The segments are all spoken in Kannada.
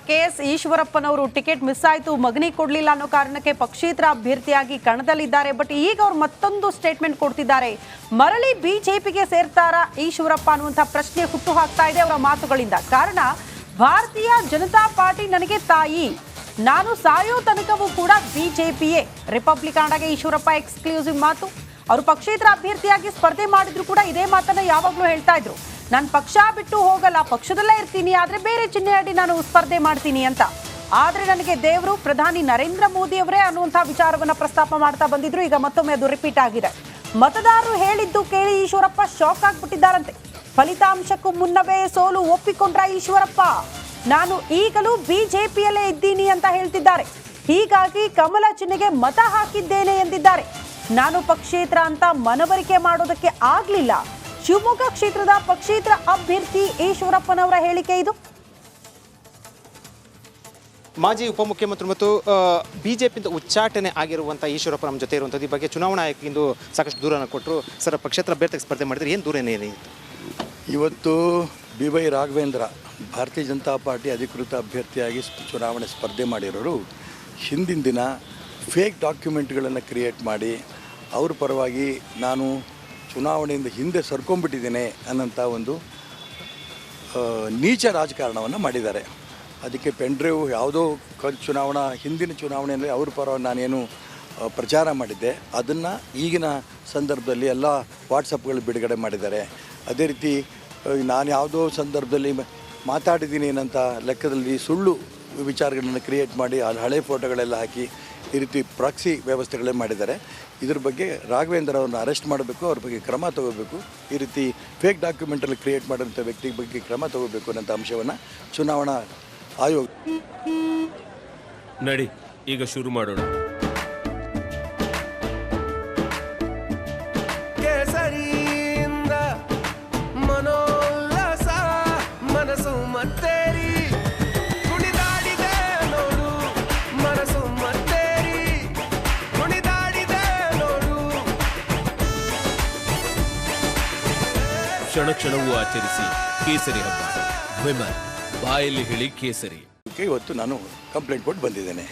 ಕೆಎಸ್ ಈಶ್ವರಪ್ಪನವರು ಟಿಕೆಟ್ ಮಿಸ್ ಆಯಿತು, ಮಗನಿಗೆ ಕೊಡಲಿಲ್ಲ ಅನ್ನೋ ಕಾರಣಕ್ಕೆ ಪಕ್ಷೇತರ ಅಭ್ಯರ್ಥಿಯಾಗಿ ಕಣದಲ್ಲಿದ್ದಾರೆ. ಬಟ್ ಈಗ ಅವರು ಮತ್ತೊಂದು ಸ್ಟೇಟ್ಮೆಂಟ್ ಕೊಡ್ತಿದ್ದಾರೆ. ಮರಳಿ ಬಿಜೆಪಿಗೆ ಸೇರ್ತಾರಾ ಈಶ್ವರಪ್ಪ ಅನ್ನುವಂಥ ಪ್ರಶ್ನೆ ಹುಟ್ಟು ಹಾಕ್ತಾ ಇದೆ ಅವರ ಮಾತುಗಳಿಂದ. ಕಾರಣ ಭಾರತೀಯ ಜನತಾ ಪಾರ್ಟಿ ನನಗೆ ತಾಯಿ, ನಾನು ಸಾಯೋ ತನಕವೂ ಕೂಡ ಬಿಜೆಪಿಯೇ. ರಿಪಬ್ಲಿಕನ್ಗೆ ಈಶ್ವರಪ್ಪ ಎಕ್ಸ್ಕ್ಲೂಸಿವ್ ಮಾತು. ಅವರು ಪಕ್ಷೇತರ ಅಭ್ಯರ್ಥಿಯಾಗಿ ಸ್ಪರ್ಧೆ ಮಾಡಿದ್ರು ಕೂಡ ಇದೇ ಮಾತನ್ನ ಯಾವಾಗಲೂ ಹೇಳ್ತಾ ಇದ್ರು. ನಾನು ಪಕ್ಷ ಬಿಟ್ಟು ಹೋಗಲ್ಲ, ಪಕ್ಷದಲ್ಲೇ ಇರ್ತೀನಿ, ಆದ್ರೆ ಬೇರೆ ಚಿಹ್ನೆ ಅಡಿ ನಾನು ಸ್ಪರ್ಧೆ ಮಾಡ್ತೀನಿ ಅಂತ. ಆದ್ರೆ ನನಗೆ ದೇವರು ಪ್ರಧಾನಿ ನರೇಂದ್ರ ಮೋದಿ ಅವರೇ ಅನ್ನುವಂಥ ವಿಚಾರವನ್ನ ಪ್ರಸ್ತಾಪ ಮಾಡ್ತಾ ಬಂದಿದ್ರು. ಈಗ ಮತ್ತೊಮ್ಮೆ ಅದು ರಿಪೀಟ್ ಆಗಿದೆ. ಮತದಾರರು ಹೇಳಿದ್ದು ಕೇಳಿ ಈಶ್ವರಪ್ಪ ಶಾಕ್ ಆಗ್ಬಿಟ್ಟಿದ್ದಾರಂತೆ. ಫಲಿತಾಂಶಕ್ಕೂ ಮುನ್ನವೇ ಸೋಲು ಒಪ್ಪಿಕೊಂಡ್ರ ಈಶ್ವರಪ್ಪ. ನಾನು ಈಗಲೂ ಬಿಜೆಪಿಯಲ್ಲೇ ಇದ್ದೀನಿ ಅಂತ ಹೇಳ್ತಿದ್ದಾರೆ. ಹೀಗಾಗಿ ಕಮಲ ಚಿಹ್ನೆಗೆ ಮತ ಹಾಕಿದ್ದೇನೆ ಎಂದಿದ್ದಾರೆ. ನಾನು ಪಕ್ಷೇತರ ಅಂತ ಮನವರಿಕೆ ಮಾಡೋದಕ್ಕೆ ಆಗ್ಲಿಲ್ಲ. ಶಿವಮೊಗ್ಗ ಕ್ಷೇತ್ರದ ಪಕ್ಷೇತರ ಅಭ್ಯರ್ಥಿ ಈಶ್ವರಪ್ಪನವರ ಹೇಳಿಕೆ ಇದು. ಮಾಜಿ ಉಪಮುಖ್ಯಮಂತ್ರಿ ಮತ್ತು ಬಿಜೆಪಿಯಿಂದ ಉಚ್ಚಾಟನೆ ಆಗಿರುವಂಥ ಈಶ್ವರಪ್ಪ ನಮ್ಮ ಜೊತೆ ಇರುವಂಥದ್ದು. ಈ ಬಗ್ಗೆ ಚುನಾವಣಾ ಆಯೋಗ ಇಂದು ಸಾಕಷ್ಟು ದೂರನ್ನು ಕೊಟ್ಟರು. ಸರ್, ಪಕ್ಷೇತರ ಅಭ್ಯರ್ಥಿಗೆ ಸ್ಪರ್ಧೆ ಮಾಡಿದ್ರೆ ಏನು ದೂರ ಏನಿದೆ? ಇವತ್ತು ಬಿ.ವೈ. ರಾಘವೇಂದ್ರ ಭಾರತೀಯ ಜನತಾ ಪಾರ್ಟಿ ಅಧಿಕೃತ ಅಭ್ಯರ್ಥಿಯಾಗಿ ಚುನಾವಣೆ ಸ್ಪರ್ಧೆ ಮಾಡಿರೋರು ಹಿಂದಿನ ದಿನ ಫೇಕ್ ಡಾಕ್ಯುಮೆಂಟ್ಗಳನ್ನು ಕ್ರಿಯೇಟ್ ಮಾಡಿ ಅವ್ರ ಪರವಾಗಿ ನಾನು ಚುನಾವಣೆಯಿಂದ ಹಿಂದೆ ಸರ್ಕೊಂಡ್ಬಿಟ್ಟಿದ್ದೇನೆ ಅನ್ನೋಂಥ ಒಂದು ನೀಚ ರಾಜಕಾರಣವನ್ನು ಮಾಡಿದ್ದಾರೆ. ಅದಕ್ಕೆ ಪೆಂಡ್ರೈವ್ ಯಾವುದೋ ಚುನಾವಣಾ ಹಿಂದಿನ ಚುನಾವಣೆಯಲ್ಲಿ ಅವ್ರ ಪರವಾಗಿ ನಾನೇನು ಪ್ರಚಾರ ಮಾಡಿದ್ದೆ ಅದನ್ನು ಈಗಿನ ಸಂದರ್ಭದಲ್ಲಿ ಎಲ್ಲ ವಾಟ್ಸಪ್ಗಳು ಬಿಡುಗಡೆ ಮಾಡಿದ್ದಾರೆ. ಅದೇ ರೀತಿ ನಾನು ಯಾವುದೋ ಸಂದರ್ಭದಲ್ಲಿ ಮಾತಾಡಿದ್ದೀನಿ ಅನ್ನೋಂಥ ಲೆಕ್ಕದಲ್ಲಿ ಸುಳ್ಳು ವಿಚಾರಗಳನ್ನು ಕ್ರಿಯೇಟ್ ಮಾಡಿ ಅಲ್ಲಿ ಹಳೆ ಫೋಟೋಗಳೆಲ್ಲ ಹಾಕಿ ಈ ರೀತಿ ಪ್ರಾಕ್ಸಿ ವ್ಯವಸ್ಥೆಗಳೇ ಮಾಡಿದ್ದಾರೆ. ಇದ್ರ ಬಗ್ಗೆ ರಾಘವೇಂದ್ರ ಅವ್ರನ್ನ ಅರೆಸ್ಟ್ ಮಾಡಬೇಕು, ಅವ್ರ ಬಗ್ಗೆ ಕ್ರಮ ತಗೋಬೇಕು. ಈ ರೀತಿ ಫೇಕ್ ಡಾಕ್ಯುಮೆಂಟಲ್ಲಿ ಕ್ರಿಯೇಟ್ ಮಾಡಿರೋಂಥ ವ್ಯಕ್ತಿ ಬಗ್ಗೆ ಕ್ರಮ ತಗೋಬೇಕು ಅನ್ನೋಂಥ ಅಂಶವನ್ನು ಚುನಾವಣಾ ಆಯೋಗ ನಡಿ ಈಗ ಶುರು ಮಾಡೋಣ. ಮನೋಲ್ಲಾಸ ಮನಸ್ಸು ಮತ್ತೇರಿ ಕುಣಿದಾಡಿದೆ ನೋಡು, ಮನಸ್ಸು ಮತ್ತೇರಿ ಕುಣಿದಾಡಿದೆ ನೋಡು. ಕ್ಷಣ ಕ್ಷಣವೂ ಆಚರಿಸಿ ಕೇಸರಿ ಹಬ್ಬ. ವಿಮಲ್ ಬಾಯಲ್ಲಿ ಹೇಳಿ ಕೇಸರಿ. ಇವತ್ತು ನಾನು ಕಂಪ್ಲೇಂಟ್ ಕೊಟ್ಟು ಬಂದಿದ್ದೇನೆ.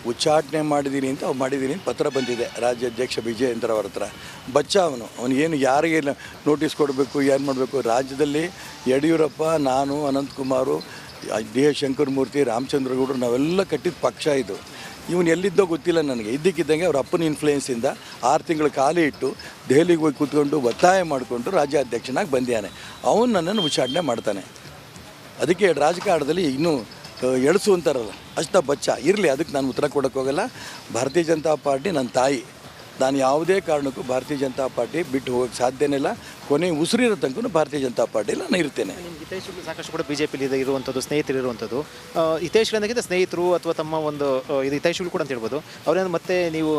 ಉಚ್ಚಾಟನೆ ಮಾಡಿದ್ದೀನಿ ಅಂತ ಮಾಡಿದ್ದೀನಿ ಅಂತ ಪತ್ರ ಬಂದಿದೆ ರಾಜ್ಯಾಧ್ಯಕ್ಷ ವಿಜಯೇಂದ್ರ ಅವರ ಹತ್ರ. ಬಚ್ಚ ಅವನಿಗೇನು ಯಾರಿಗೆ ನೋಟಿಸ್ ಕೊಡಬೇಕು, ಏನು ಮಾಡಬೇಕು. ರಾಜ್ಯದಲ್ಲಿ ಯಡಿಯೂರಪ್ಪ, ನಾನು, ಅನಂತಕುಮಾರು, ಡಿ ಎಸ್ ಶಂಕರಮೂರ್ತಿ, ರಾಮಚಂದ್ರಗೌಡರು ನಾವೆಲ್ಲ ಕಟ್ಟಿದ ಪಕ್ಷ ಇದು. ಇವನು ಎಲ್ಲಿದ್ದೋ ಗೊತ್ತಿಲ್ಲ ನನಗೆ. ಇದ್ದಕ್ಕಿದ್ದಂಗೆ ಅವ್ರ ಅಪ್ಪನ ಇನ್ಫ್ಲೂಯೆನ್ಸಿಂದ 6 ತಿಂಗಳು ಖಾಲಿ ಇಟ್ಟು ದೆಹಲಿಗೆ ಹೋಗಿ ಕೂತ್ಕೊಂಡು ಒತ್ತಾಯ ಮಾಡಿಕೊಂಡು ರಾಜ್ಯಾಧ್ಯಕ್ಷನಾಗಿ ಬಂದಿದ್ದಾನೆ. ಅವನು ನನ್ನನ್ನು ಉಚ್ಚಾಟನೆ ಮಾಡ್ತಾನೆ. ಅದಕ್ಕೆ ರಾಜಕಾರಣದಲ್ಲಿ ಇನ್ನೂ ಎಳಸು ಅಂತಾರಲ್ಲ, ಅಷ್ಟ ಬಚ್ಚ ಇರಲಿ. ಅದಕ್ಕೆ ನಾನು ಉತ್ತರ ಕೊಡೋಕ್ಕೆ ಹೋಗಲ್ಲ. ಭಾರತೀಯ ಜನತಾ ಪಾರ್ಟಿ ನನ್ನ ತಾಯಿ. ನಾನು ಯಾವುದೇ ಕಾರಣಕ್ಕೂ ಭಾರತೀಯ ಜನತಾ ಪಾರ್ಟಿ ಬಿಟ್ಟು ಹೋಗೋಕ್ಕೆ ಸಾಧ್ಯನೇ ಇಲ್ಲ. ಕೊನೆ ಉಸಿರಿರೋ ತನಕ ಭಾರತೀಯ ಜನತಾ ಪಾರ್ಟಿಯಲ್ಲಿ ನಾನು ಇರ್ತೇನೆ. ಹಿತೈಷಿಗಳು ಸಾಕಷ್ಟು ಕೂಡ ಬಿಜೆಪಿಲಿ ಇರುವಂಥದ್ದು, ಸ್ನೇಹಿತರು ಇರುವಂಥದ್ದು. ಹಿತೈಷಿಗಳಿಂದ ಸ್ನೇಹಿತರು ಅಥವಾ ತಮ್ಮ ಒಂದು ಇದು ಹಿತೈಷಿಗಳು ಕೂಡ ಅಂತ ಹೇಳ್ಬೋದು. ಅವ್ರೇನು ಮತ್ತೆ ನೀವು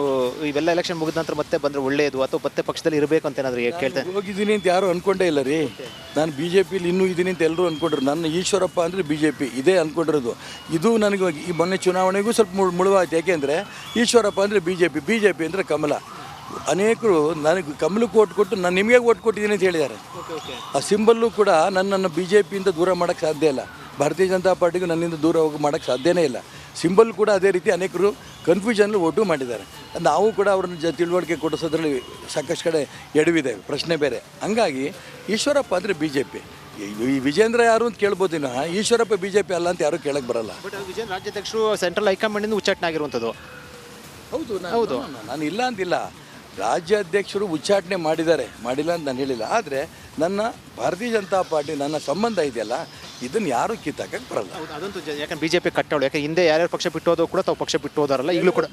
ಇವೆಲ್ಲ ಎಲೆಕ್ಷನ್ ಮುಗಿದ ನಂತರ ಮತ್ತೆ ಬಂದರೆ ಒಳ್ಳೆಯದು ಅಥವಾ ಮತ್ತೆ ಪಕ್ಷದಲ್ಲಿ ಇರಬೇಕು ಅಂತ ಏನಾದರೂ ಕೇಳ್ತೇನೆ. ಹೋಗಿದ್ದೀನಿ ಅಂತ ಯಾರು ಅಂದ್ಕೊಂಡೇ ಇಲ್ಲ ರೀ. ನಾನು ಬಿ ಜೆ ಪಿಲಿ ಇನ್ನೂ ಇದ್ದೀನಿ ಅಂತ ಎಲ್ಲರೂ ಅಂದ್ಕೊಂಡ್ರು. ನನ್ನ ಈಶ್ವರಪ್ಪ ಅಂದರೆ ಬಿ ಜೆ ಪಿ ಇದೇ ಅಂದ್ಕೊಂಡಿರೋದು. ಇದು ನನಗೆ ಈ ಮೊನ್ನೆ ಚುನಾವಣೆಗೂ ಸ್ವಲ್ಪ ಮುಳುವಾಯ್ತು. ಯಾಕೆಂದರೆ ಈಶ್ವರಪ್ಪ ಅಂದರೆ ಬಿ ಜೆ ಪಿ ಅಂದರೆ ಕಮಲ. ಅನೇಕರು ನನಗೆ ಕಮಲಕ್ಕೆ ಓಟ್ ಕೊಟ್ಟು ನಾನು ನಿಮಗೆ ಓಟ್ ಕೊಟ್ಟಿದ್ದೀನಿ ಅಂತ ಹೇಳಿದ್ದಾರೆ. ಆ ಸಿಂಬಲ್ಲು ಕೂಡ ನನ್ನನ್ನು ಬಿ ಜೆ ಪಿಯಿಂದ ದೂರ ಮಾಡೋಕ್ಕೆ ಸಾಧ್ಯ ಇಲ್ಲ. ಭಾರತೀಯ ಜನತಾ ಪಾರ್ಟಿಗೂ ನನ್ನಿಂದ ದೂರ ಹೋಗಿ ಮಾಡೋಕ್ಕೆ ಸಾಧ್ಯನೇ ಇಲ್ಲ. ಸಿಂಬಲ್ ಕೂಡ ಅದೇ ರೀತಿ ಅನೇಕರು ಕನ್ಫ್ಯೂಷನಲ್ಲಿ ಓಟು ಮಾಡಿದ್ದಾರೆ. ನಾವು ಕೂಡ ಅವ್ರನ್ನ ತಿಳುವಳಿಕೆ ಕೊಡಿಸೋದ್ರಲ್ಲಿ ಸಾಕಷ್ಟು ಕಡೆ ಎಡವಿದೆ, ಪ್ರಶ್ನೆ ಬೇರೆ. ಹಂಗಾಗಿ ಈಶ್ವರಪ್ಪ ಅಂದರೆ ಬಿ ಜೆ ಪಿ. ಈ ವಿಜೇಂದ್ರ ಯಾರು ಅಂತ ಕೇಳ್ಬೋದು. ಈಶ್ವರಪ್ಪ ಬಿ ಜೆ ಪಿ ಅಲ್ಲ ಅಂತ ಯಾರೂ ಕೇಳಕ್ಕೆ ಬರಲ್ಲ. ಬಟ್ ವಿಜೇಂದ್ರ ರಾಜ್ಯಾಧ್ಯಕ್ಷರು ಸೆಂಟ್ರಲ್ ಹೈಕಮಾಂಡಿಂದ ಉಚ್ಚಾಟನೆ ಆಗಿರುವಂಥದ್ದು. ಹೌದು, ನಾನು ಇಲ್ಲ ಅಂತಿಲ್ಲ. ರಾಜ್ಯಾಧ್ಯಕ್ಷರು ಉಚ್ಚಾಟನೆ ಮಾಡಿದ್ದಾರೆ, ಮಾಡಿಲ್ಲ ಅಂತ ನಾನು ಹೇಳಿಲ್ಲ. ಆದರೆ ನನ್ನ ಭಾರತೀಯ ಜನತಾ ಪಾರ್ಟಿ ನನ್ನ ಸಂಬಂಧ ಇದೆಯಲ್ಲ, ಇದನ್ನು ಯಾರೂ ಕಿತ್ತಾಕಕ್ಕೆ ಬರಲ್ಲ. ಅದಂತೂ ಯಾಕಂದ್ರೆ ಬಿಜೆಪಿ ಕಟ್ಟೋಳು. ಯಾಕೆ ಹಿಂದೆ ಯಾರ್ಯಾರು ಪಕ್ಷ ಬಿಟ್ಟು ಹೋದೋ ಕೂಡ ತಾವು ಪಕ್ಷ ಬಿಟ್ಟು ಹೋದಾರಲ್ಲ, ಈಗಲೂ ಕೂಡ